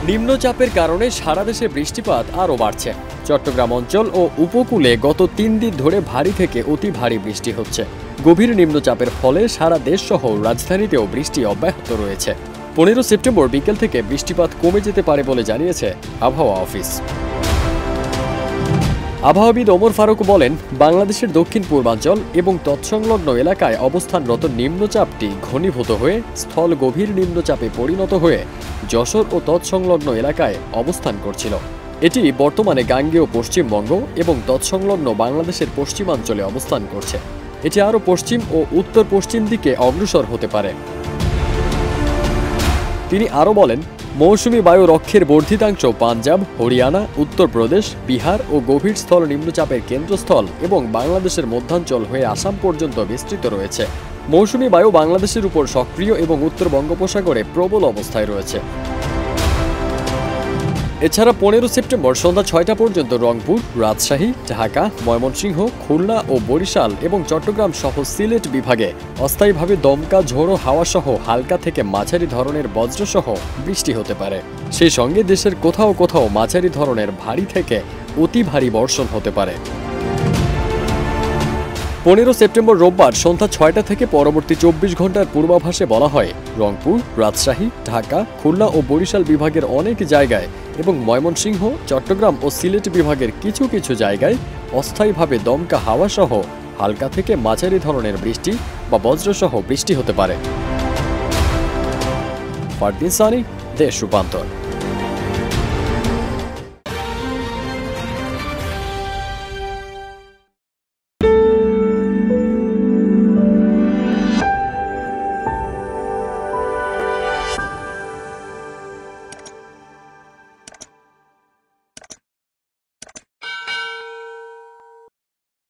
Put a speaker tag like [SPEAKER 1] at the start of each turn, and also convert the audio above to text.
[SPEAKER 1] নিম্নচাপের কারণে সারা দেশে বৃষ্টিপাত আরও বাড়ছে। চট্টগ্রাম অঞ্চল ও উপকূলে গত 3 দিন ধরে ভারী থেকে অতি ভারী বৃষ্টি হচ্ছে। গভীর নিম্নচাপের ফলে সারা দেশসহ রাজধানীতেও বৃষ্টি অব্যাহত রয়েছে। 15 সেপ্টেম্বর বিকেল থেকে বৃষ্টিপাত কমে যেতে পারে বলে জানিয়েছে আবহাওয়া অফিস। আবহাওয়াবিদ ওমর ফারুক বলেন, বাংলাদেশের দক্ষিণ পূর্বাঞ্চল এবং তৎসংলগ্ন এলাকায় অবস্থানরত নিম্নচাপটি ঘনীভূত হয়ে স্থল গভীর নিম্নচাপে পরিণত হয়ে যশোর ও তৎসংলগ্ন এলাকায় অবস্থান করছিল। এটি বর্তমানে গাঙ্গেয় পশ্চিমবঙ্গ এবং তৎসংলগ্ন বাংলাদেশের পশ্চিমাঞ্চলে অবস্থান করছে। এটি আরও পশ্চিম ও উত্তর পশ্চিম দিকে অগ্রসর হতে পারে। তিনি আরও বলেন, মৌসুমী বায়ু রক্ষের বর্ধিতাংশ পাঞ্জাব, হরিয়ানা, উত্তরপ্রদেশ, বিহার ও গভীর স্থল নিম্নচাপের কেন্দ্রস্থল এবং বাংলাদেশের মধ্যাঞ্চল হয়ে আসাম পর্যন্ত বিস্তৃত রয়েছে। মৌসুমী বায়ু বাংলাদেশের উপর সক্রিয় এবং উত্তর বঙ্গোপসাগরে প্রবল অবস্থায় রয়েছে। এছাড়া 15 সেপ্টেম্বর সন্ধ্যা 6টা পর্যন্ত রংপুর, রাজশাহী, ঢাকা, ময়মনসিংহ, খুলনা ও বরিশাল এবং চট্টগ্রাম সহ সিলেট বিভাগে অস্থায়ীভাবে দমকা ঝোড়ো হাওয়া সহ হালকা থেকে মাঝারি ধরনের বজ্রসহ বৃষ্টি হতে পারে। সেই সঙ্গে দেশের কোথাও কোথাও মাঝারি ধরনের ভারী থেকে অতি ভারী বর্ষণ হতে পারে। 15 সেপ্টেম্বর রোববার সন্ধ্যা 6টা থেকে পরবর্তী 24 ঘন্টার পূর্বাভাসে বলা হয়, রংপুর, রাজশাহী, ঢাকা, খুলনা ও বরিশাল বিভাগের অনেক জায়গায় এবং ময়মনসিংহ, চট্টগ্রাম ও সিলেট বিভাগের কিছু কিছু জায়গায় অস্থায়ীভাবে দমকা হাওয়া সহ হালকা থেকে মাঝারি ধরনের বৃষ্টি বা বজ্রসহ বৃষ্টি হতে পারে। ফারদিন সানি, দেশ রূপান্তর।